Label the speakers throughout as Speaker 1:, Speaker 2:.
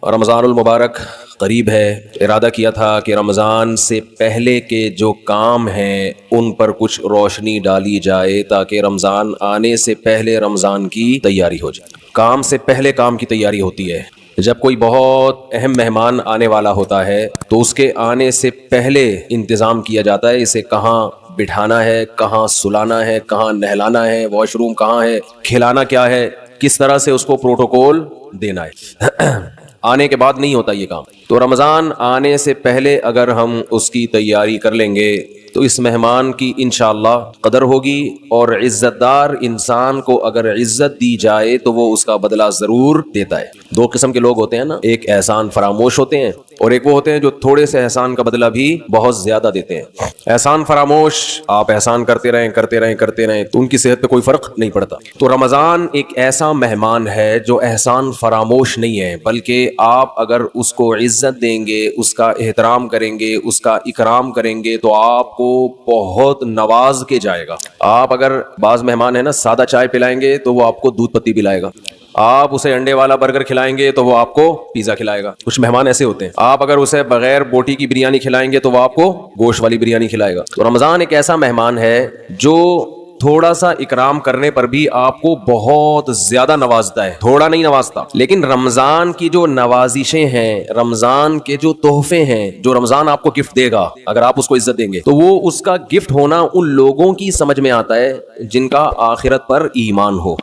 Speaker 1: رمضان المبارک قریب ہے. ارادہ کیا تھا کہ رمضان سے پہلے کے جو کام ہیں ان پر کچھ روشنی ڈالی جائے تاکہ رمضان آنے سے پہلے رمضان کی تیاری ہو جائے. کام سے پہلے کام کی تیاری ہوتی ہے. جب کوئی بہت اہم مہمان آنے والا ہوتا ہے تو اس کے آنے سے پہلے انتظام کیا جاتا ہے. اسے کہاں بٹھانا ہے, کہاں سلانا ہے, کہاں نہلانا ہے, واش روم کہاں ہے, کھلانا کیا ہے, کس طرح سے اس کو پروٹوکول دینا ہے. آنے کے بعد نہیں ہوتا یہ کام. تو رمضان آنے سے پہلے اگر ہم اس کی تیاری کر لیں گے تو اس مہمان کی انشاءاللہ قدر ہوگی, اور عزت دار انسان کو اگر عزت دی جائے تو وہ اس کا بدلہ ضرور دیتا ہے. دو قسم کے لوگ ہوتے ہیں نا, ایک احسان فراموش ہوتے ہیں اور ایک وہ ہوتے ہیں جو تھوڑے سے احسان کا بدلہ بھی بہت زیادہ دیتے ہیں. احسان فراموش, آپ احسان کرتے رہیں تو ان کی صحت پہ کوئی فرق نہیں پڑتا. تو رمضان ایک ایسا مہمان ہے جو احسان فراموش نہیں ہے, بلکہ آپ اگر اس کو عزت دیں گے, اس کا احترام کریں گے, اس کا اکرام کریں گے تو آپ کو بہت نواز کے جائے گا. آپ اگر بعض مہمان ہیں نا سادہ چائے پلائیں گے تو وہ آپ کو دودھ پتی پلائے گا. آپ اسے انڈے والا برگر کھلائیں گے تو وہ آپ کو پیزا کھلائے گا. کچھ مہمان ایسے ہوتے ہیں. آپ اگر اسے بغیر بوٹی کی بریانی کھلائیں گے تو وہ آپ کو گوشت والی بریانی کھلائے گا. تو رمضان ایک ایسا مہمان ہے جو تھوڑا سا اکرام کرنے پر بھی آپ کو بہت زیادہ نوازتا ہے. تھوڑا نہیں نوازتا, لیکن رمضان کی جو نوازشیں ہیں, رمضان کے جو تحفے ہیں, جو رمضان آپ کو گفٹ دے گا اگر آپ اس کو عزت دیں گے تو وہ اس کا گفٹ ہونا ان لوگوں کی سمجھ میں آتا ہے جن کا آخرت پر ایمان ہو.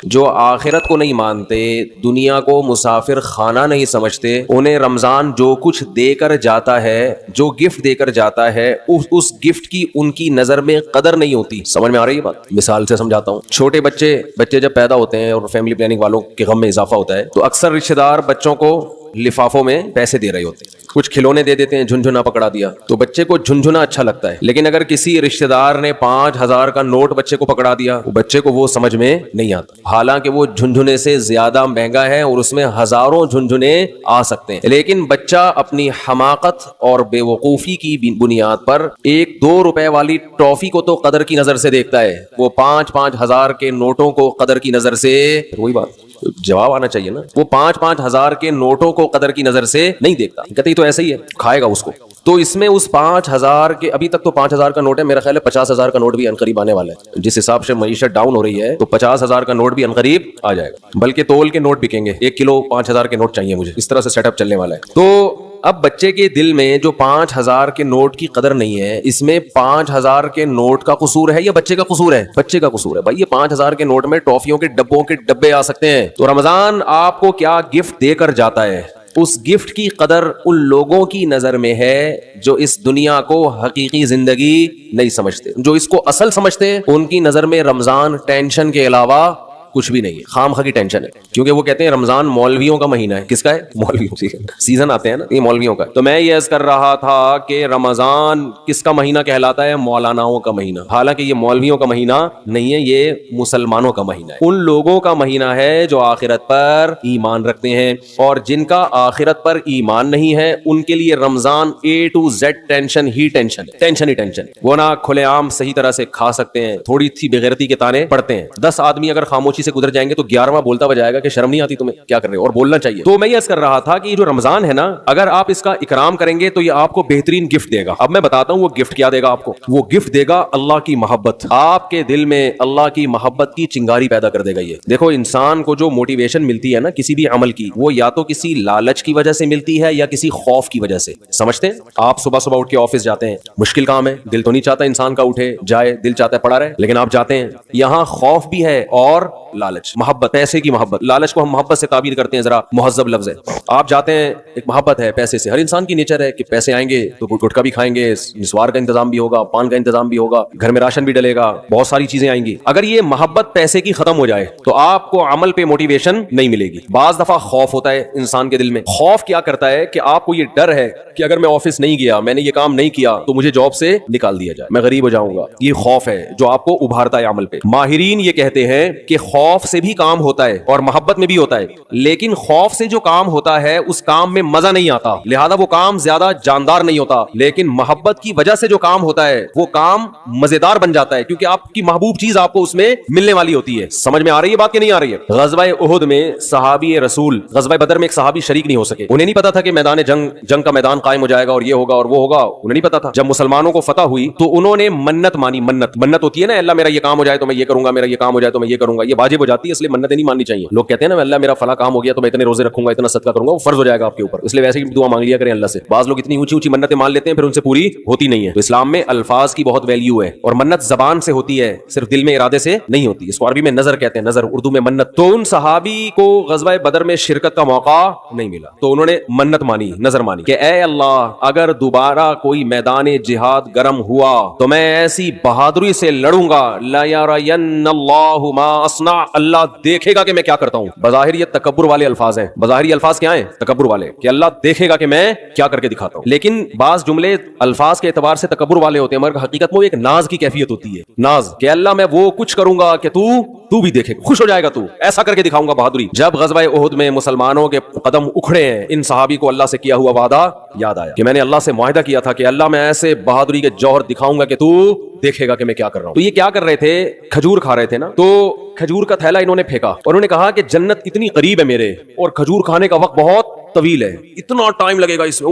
Speaker 1: جو آخرت کو نہیں مانتے, دنیا کو مسافر خانہ نہیں سمجھتے, انہیں رمضان جو کچھ دے کر جاتا ہے, جو گفٹ دے کر جاتا ہے, اس گفٹ کی ان کی نظر میں قدر نہیں ہوتی. سمجھ میں آ رہی ہے بات؟ مثال سے سمجھاتا ہوں. چھوٹے بچے جب پیدا ہوتے ہیں اور فیملی پلاننگ والوں کے غم میں اضافہ ہوتا ہے تو اکثر رشتہ دار بچوں کو لفافوں میں پیسے دے رہے ہوتے ہیں. کچھ کھلونے دے دیتے ہیں, جھنجھنا پکڑا دیا تو بچے کو جھنجھنا اچھا لگتا ہے. لیکن اگر کسی رشتہ دار نے 5,000 کا نوٹ بچے کو پکڑا دیا, بچے کو وہ سمجھ میں نہیں آتا, حالانکہ وہ جھنجھنے سے زیادہ مہنگا ہے اور اس میں ہزاروں جھنجھنے آ سکتے ہیں. لیکن بچہ اپنی حماقت اور بے وقوفی کی بنیاد پر 1-2 روپے والی ٹافی کو تو قدر کی نظر سے دیکھتا ہے, وہ 5,000 کے نوٹوں کو قدر کی نظر سے. وہی بات جواب آنا چاہیے نا, وہ 5,000 کے نوٹوں کو قدر کی نظر سے نہیں دیکھتا. کہتے ہی تو ایسے ہی ہے, کھائے گا اس کو. تو اس میں اس 5,000 کے, ابھی تک تو 5,000 کا نوٹ ہے, میرا خیال ہے 50,000 کا نوٹ بھی عنقریب آنے والا ہے. جس حساب سے معیشت ڈاؤن ہو رہی ہے تو 50,000 کا نوٹ بھی عنقریب آ جائے گا. بلکہ تول کے نوٹ بکیں گے, 1 کلو 5,000 کے نوٹ چاہیے مجھے, اس طرح سے سیٹ اپ چلنے والا ہے. تو اب بچے کے دل میں جو 5,000 کے نوٹ کی قدر نہیں ہے, اس میں 5,000 کے نوٹ کا قصور ہے یا بچے کا قصور ہے؟ بچے کا قصور ہے. بھائی یہ 5,000 کے نوٹ میں ٹافیوں کے ڈبوں کے ڈبے آ سکتے ہیں. تو رمضان آپ کو کیا گفٹ دے کر جاتا ہے, اس گفٹ کی قدر ان لوگوں کی نظر میں ہے جو اس دنیا کو حقیقی زندگی نہیں سمجھتے. جو اس کو اصل سمجھتے ہیں ان کی نظر میں رمضان ٹینشن کے علاوہ کچھ بھی نہیں ہے, خام خواہ کی ٹینشن ہے. کیونکہ وہ کہتے ہیں رمضان مولویوں کا مہینہ ہے. کس کا ہے؟ مولویوں. سیزن آتے ہیں نا, یہ مولویوں کا. تو میں یہ عرض کر رہا تھا کہ رمضان کس کا مہینہ کہلاتا ہے؟ مولاناؤں کا مہینہ. حالانکہ یہ مولویوں کا مہینہ نہیں ہے, یہ مسلمانوں کا مہینہ ہے. ان لوگوں کا مہینہ ہے جو آخرت پر ایمان رکھتے ہیں, اور جن کا آخرت پر ایمان نہیں ہے ان کے لیے رمضان A to Z tension he tension ہے. ٹینشن ہی ٹینشن. وہ نہ کھلے عام صحیح طرح سے کھا سکتے ہیں, تھوڑی سی بےغیرتی کے تانے پڑتے ہیں. 10 آدمی اگر خاموشی سے گزر جائیں گے تو 11واں بولتا ہوا جائے گا کہ شرم نہیں آتی تمہیں, کیا کر رہے ہو, اور بولنا چاہیے. تو میں یہ عرض کر رہا تھا کہ یہ جو رمضان ہے نا, اگر آپ اس کا اکرام کریں گے تو یہ آپ کو بہترین گفٹ دے گا. اب میں بتاتا ہوں وہ گفٹ کیا دے گا آپ کو. وہ گفٹ دے گا اللہ کی محبت. آپ کے دل میں اللہ کی محبت کی چنگاری پیدا کر دے گا. یہ دیکھو, انسان کو جو موٹیویشن ملتی ہے نا کسی بھی عمل کی, وہ یا تو کسی لالچ کی وجہ سے ملتی ہے یا کسی خوف کی وجہ سے. سمجھتے ہیں آپ صبح اٹھ کے آفس جاتے ہیں, مشکل کام ہے, دل تو نہیں چاہتا انسان کا اٹھے جائے, دل چاہتا ہے پڑا رہے, لیکن آپ جاتے ہیں. یہاں خوف بھی ہے اور لالچ, محبت, پیسے کی محبت. لالچ کو ہم محبت سے تعبیر کرتے ہیں, ذرا مہذب لفظ ہے. آپ جاتے ہیں, ایک محبت ہے پیسے سے. ہر انسان کی نیچر ہے کہ پیسے آئیں گے تو گٹکا بھی کھائیں گے, نسوار کا انتظام بھی ہوگا, پان کا انتظام بھی ہوگا, گھر میں راشن بھی ڈلے گا, بہت ساری چیزیں آئیں گی. اگر یہ محبت پیسے کی ختم ہو جائے تو آپ کو عمل پہ موٹیویشن نہیں ملے گی. بعض دفعہ خوف ہوتا ہے انسان کے دل میں. خوف کیا کرتا ہے کہ آپ کو یہ ڈر ہے کہ اگر میں آفس نہیں گیا, میں نے یہ کام نہیں کیا تو مجھے جاب سے نکال دیا جائے, میں غریب ہو جاؤں گا. یہ خوف ہے جو آپ کو ابھارتا ہے عمل پہ. ماہرین یہ کہتے ہیں کہ خوف خوف سے بھی کام ہوتا ہے اور محبت میں بھی ہوتا ہے, لیکن خوف سے جو کام ہوتا ہے اس کام میں مزہ نہیں آتا, لہذا وہ کام زیادہ جاندار نہیں ہوتا. لیکن محبت کی وجہ سے جو کام ہوتا ہے وہ کام مزیدار بن جاتا ہے, کیونکہ آپ کی محبوب چیز آپ کو اس میں ملنے والی ہوتی ہے. سمجھ میں آ رہی ہے بات کہ نہیں آ رہی ہے؟ غزوہ احد میں صحابی رسول, غزوہ بدر میں ایک صحابی شریک نہیں ہو سکے. انہیں نہیں پتا تھا کہ میدان جنگ کا میدان قائم ہو جائے گا اور یہ ہوگا اور وہ ہوگا, انہیں نہیں پتا تھا. جب مسلمانوں کو فتح ہوئی تو انہوں نے منت مانی. منت ہوتی ہے نا, اللہ میرا یہ کام ہو جائے تو میں یہ کروں گا, میرا یہ کام ہو جائے تو میں یہ کروں گا. یہ واجب ہو جاتی ہے, اس لیے منتیں نہیں ماننی چاہیے. لوگ کہتے ہیں نا اللہ میرا فلاں کام ہو گیا تو میں اتنے روزے رکھوں گا, اتنا صدقہ کروں گا, وہ فرض ہو جائے گا آپ کے اوپر, اس لیے ویسے ہی دعا مانگ لیا کریں اللہ سے. بعض لوگ اتنی اونچی اونچی منتیں مان لیتے ہیں پھر ان سے پوری ہوتی نہیں ہے. تو اسلام میں الفاظ کی بہت ویلیو ہے, اور منت زبان سے ہوتی ہے, صرف دل میں ارادے سے نہیں ہوتی. اس کو عربی میں نظر کہتے ہیں, نظر, اردو میں منت. تو ان صحابی کو غزوہ بدر میں شرکت کا موقع نہیں ملا تو انہوں نے منت مانی, نظر مانی کہ اے اللہ اگر دوبارہ کوئی میدان جہاد گرم ہوا تو میں ایسی بہادری سے لڑوں گا, لا یرین اللہ ما اصنع, اللہ دیکھے گا کہ میں کیا کرتا ہوں. بظاہر یہ تکبر والے الفاظ ہیں. بظاہر یہ الفاظ کیا ہیں؟ تکبر والے, کہ اللہ دیکھے گا کہ میں کیا کر کے دکھاتا ہوں. لیکن بعض جملے الفاظ کے اعتبار سے تکبر والے ہوتے ہیں, مگر حقیقت میں وہ ایک ناز کی کیفیت ہوتی ہے. ناز کہ اللہ میں وہ کچھ کروں گا کہ تو بھی دیکھے, خوش ہو جائے گا, تو ایسا کر کے دکھاؤں گا بہادری. جب غزوہ احد میں مسلمانوں کے قدم اکھڑے ہیں, ان صحابی کو اللہ سے کیا ہوا وعدہ یاد آیا کہ میں نے اللہ سے معاہدہ کیا تھا کہ اللہ میں ایسے بہادری کے جوہر دکھاؤں گا کہ تو دیکھے گا کہ میں کیا کر رہا ہوں. تو یہ کیا کر رہے تھے؟ کھجور کھا رہے تھے نا, تو کھجور کا تھیلا انہوں نے پھینکا اور انہوں نے کہا کہ جنت اتنی قریب ہے میرے, اور کھجور کھانے کا وقت بہت طویل ہے, اتنا ٹائم لگے گا اس میں,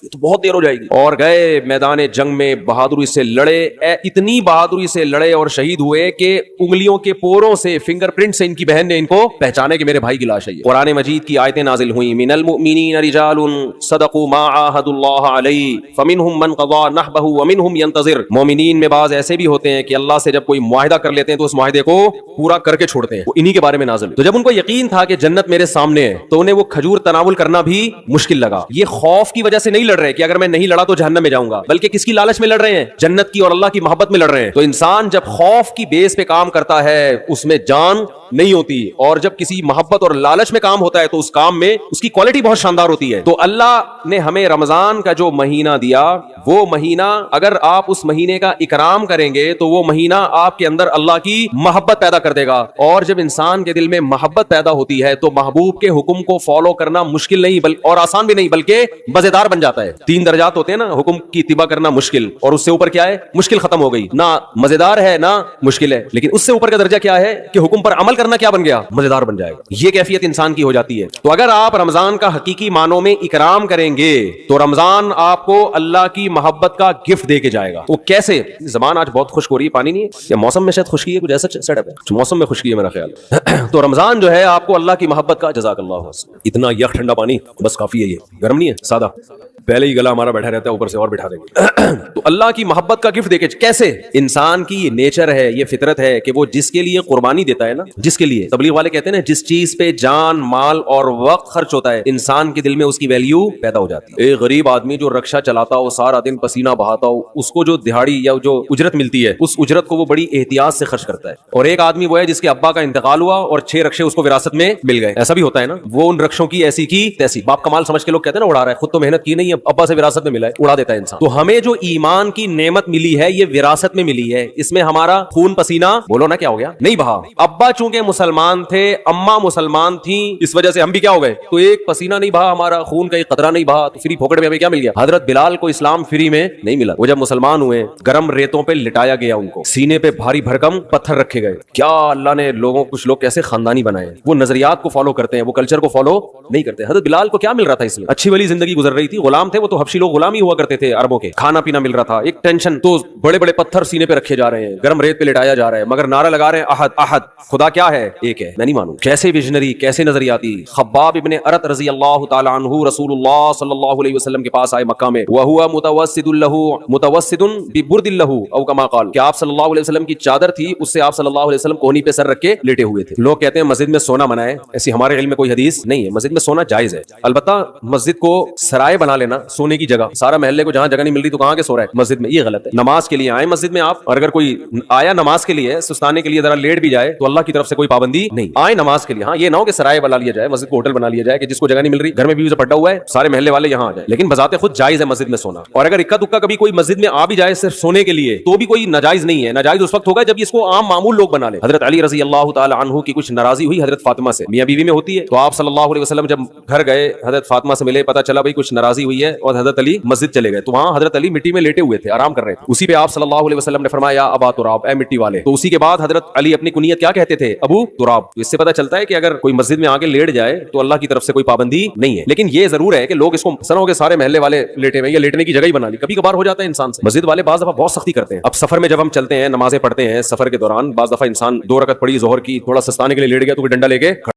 Speaker 1: یہ تو بہت دیر ہو جائے گی. اور گئے میدان جنگ میں, بہادری سے لڑے, اتنی بہادری سے لڑے اور شہید ہوئے کہ انگلیوں کے پوروں سے, فنگر پرنٹ سے ان کی بہن نے ان کو پہچانے کہ میرے بھائی کی لاش ہے. قرآن مجید کی آیتیں نازل ہوئیں, من المؤمنین رجال صدقوا ما عاهدوا اللہ علیہ فمنهم من قضى نحبه ومنهم ينتظر. مومنین میں بعض ایسے بھی ہوتے ہیں کہ اللہ سے جب کوئی معاہدہ کر لیتے ہیں تو اس معاہدے کو پورا کر کے چھوڑتے ہیں. وہ انہی کے بارے میں نازل. تو جب ان کو یقین تھا کہ جنت میرے سامنے ہے تو انہیں وہ کھجور تناول کرنا بھی مشکل لگا. یہ خوف کی وجہ سے نہیں لڑ رہے کہ اگر میں نہیں لڑا تو جہنم میں جاؤں گا, بلکہ کس کی لالچ میں لڑ رہے ہیں؟ جنت کی اور اللہ کی محبت میں لڑ رہے ہیں. تو انسان جب خوف کی بیس پہ کام کرتا ہے اس میں جان نہیں ہوتی, اور جب کسی محبت اور لالچ میں کام ہوتا ہے تو اس کام میں اس کی کوالٹی بہت شاندار ہوتی ہے. تو اللہ نے ہمیں رمضان کا جو مہینہ دیا, وہ مہینہ اگر آپ اس مہینے کا اکرام کریں گے تو وہ مہینہ آپ کے اندر اللہ کی محبت پیدا کر دے گا. اور جب انسان کے دل میں محبت پیدا ہوتی ہے تو محبوب کے حکم کو فالو کرنا مشکل نہیں اور آسان بھی نہیں, بلکہ مزیدار بن جاتا ہے. 3 درجات ہوتے ہیں نا, حکم کی اتباع کرنا مشکل, اور اس سے اوپر کیا ہے؟ مشکل ختم ہو گئی, نہ مزیدار ہے نہ مشکل ہے. لیکن اس سے اوپر کا درجہ کیا ہے کہ حکم پر عمل کرنا کیا بن گیا؟ مزیدار بن جائے گا. یہ کیفیت انسان کی ہو جاتی ہے. تو اگر آپ رمضان کا حقیقی معنوں میں اکرام کریں گے تو رمضان آپ کو اللہ کی محبت کا گفٹ دے کے جائے گا. وہ کیسے؟ زبان آج بہت خشک ہو رہی ہے, پانی نہیں ہے یا موسم میں شاید خشکی ہے, کچھ ایسا سیٹ اپ ہے, موسم میں خشکی ہے میرا خیال. تو رمضان جو ہے آپ کو اللہ کی محبت کا, جزاک اللہ, اتنا یک ٹھنڈا پانی بس کافی ہے, یہ گرم نہیں ہے, سادہ, پہلے ہی گلا ہمارا بیٹھا رہتا ہے, اوپر سے اور بٹھا دیں گے. تو اللہ کی محبت کا گفٹ دے کے کیسے؟ انسان کی یہ نیچر ہے, یہ فطرت ہے کہ وہ جس کے لیے قربانی دیتا ہے نا, جس کے لیے, تبلیغ والے کہتے ہیں نا, جس چیز پہ جان, مال اور وقت خرچ ہوتا ہے انسان کے دل میں اس کی ویلیو پیدا ہو جاتی ہے. ایک غریب آدمی جو رکشہ چلاتا ہو, سارا دن پسینہ بہاتا ہو, اس کو جو دہاڑی یا جو اجرت ملتی ہے اس اجرت کو وہ بڑی احتیاط سے خرچ کرتا ہے. اور ایک آدمی وہ ہے جس کے ابا کا انتقال ہوا اور 6 رکشے اس کو وراثت میں مل گئے, ایسا بھی ہوتا ہے نا, وہ ان رکشوں کی ایسی کی تیسی, باپ کا مال سمجھ کے لوگ کہتے ہیں نا اڑا رہا ہے, خود تو محنت کی نہیں ہے, ابا سے وراثت میں ملا ہے, اڑا دیتا ہے انسان. تو ہمیں جو ایمان کی نعمت ملی ہے یہ وراثت میں ملی ہے, اس میں ہمارا خون پسینہ, بولو نا کیا ہو گیا, نہیں بہا. ابا چونکہ مسلمان تھے, اماں مسلمان تھیں, اس وجہ سے ہم بھی کیا ہو گئے, تو ایک پسینہ نہیں بہا ہمارا, خون کا ایک قطرہ نہیں بہا, تو فری پھوکٹ میں ہمیں کیا مل گیا؟ حضرت بلال کو اسلام فری میں نہیں ملا. وہ جب مسلمان ہوئے گرم ریتوں پہ لٹایا گیا, ان کو سینے پہ بھاری بھرکم پتھر رکھے گئے. کیا اللہ نے لوگوں, کچھ لوگ کیسے خاندانی بنائے, وہ نظریات کو فالو کرتے ہیں, وہ کلچر کو فالو نہیں کرتے. حضرت بلال کو کیا مل رہا تھا اس میں؟ اچھی والی زندگی گزر رہی تھی, غلام تھے وہ, تو حبشی لوگ غلام ہی ہوا کرتے تھے عربوں کے, کھانا پینا مل رہا تھا, ایک ٹینشن. تو بڑے بڑے پتھر سینے پہ رکھے جا رہے ہیں, گرم ریت پہ لٹایا جا رہا ہے, مگر نعرہ لگا رہے ہیں احد احد, خدا کیا ہے؟ ایک ہے, میں نہیں مانوں. کیسے ویژنری, کیسے نظریاتی. خباب ابن ارت رضی اللہ تعالی عنہ رسول اللہ صلی اللہ علیہ وسلم کے پاس آئے مکہ میں, وہو متوسد ببرد له او کما قال, کہ آپ صلی اللہ علیہ وسلم کی چادر تھی, اس سے آپ صلی اللہ علیہ وسلم کوہنی پہ سر رکھ کے لیٹے ہوئے تھے. لوگ کہتے ہیں مسجد میں سونا منع ہے, ایسی ہمارے علم میں کوئی حدیث نہیں ہے. مسجد میں سونا جائز ہے, البتہ مسجد کو سرائے بنا لینا نا سونے کی جگہ, سارا محلے کو جہاں جگہ نہیں مل رہی تو کہاں کے سو رہا ہے, مسجد میں. یہ غلط ہے. نماز کے لیے آئے مسجد میں آپ, اور اگر کوئی آیا نماز کے لیے سستانے کے لیے ذرا لیٹ بھی جائے تو اللہ کی طرف سے کوئی پابندی نہیں. آئے نماز کے لیے, ہاں یہ نہ ہو کہ سرائے بنا لیا جائے, مسجد کو ہوٹل بنا لیا جائے کہ جس کو جگہ نہیں مل رہی, گھر میں بھی اسے پڑا ہوا ہے, سارے محلے والے یہاں آ جائیں. لیکن بذات خود جائز ہے مسجد میں سونا. اور اگر اکا دکا کبھی کوئی مسجد میں آ بھی جائے صرف سونے کے لیے تو بھی کوئی ناجائز نہیں ہے. ناجائز اس وقت ہوگا جب اس کو عام معمول لوگ بنا لے. حضرت علی رضی اللہ تعالی عنہ کی کچھ ناراضی ہوئی حضرت فاطمہ سے, میاں بیوی میں ہوتی ہے, تو آپ صلی اللہ علیہ وسلم جب گھر گئے حضرت فاطمہ سے ملے, پتہ چلا بھائی کچھ ناراضی ہوئی ہے, اور حضرت علی مسجد چلے گئے. تو وہاں حضرت علی مٹی میں لیٹے ہوئے تھے, آرام کر رہے تھے. اسی پہ آپ صلی اللہ علیہ وسلم نے فرمایا ابا تراب, اے مٹی والے. تو اسی کے بعد حضرت علی اپنی کنیت کیا کہتے تھے, ابو تراب. اس سے پتہ چلتا ہے کہ اگر کوئی مسجد میں آگے لیٹ جائے تو اللہ کی طرف سے کوئی پابندی نہیں ہے. لیکن یہ ضرور ہے کہ لوگ اس کو سنو کے سارے محلے والے لیٹے ہوئے, یا لیٹنے کی جگہ ہی بنا لی. کبھی کبھار ہو جاتا ہے انسان سے. مسجد والے بعض دفعہ بہت سختی کرتے ہیں. اب سفر میں جب ہم چلتے ہیں نمازیں پڑھتے ہیں, سفر کے دوران بعض دفعہ انسان 2 رکعت پڑھی ظہر کی, تھوڑا سستانے کے لیے لیٹ گیا تو کوئی ڈنڈا لے کے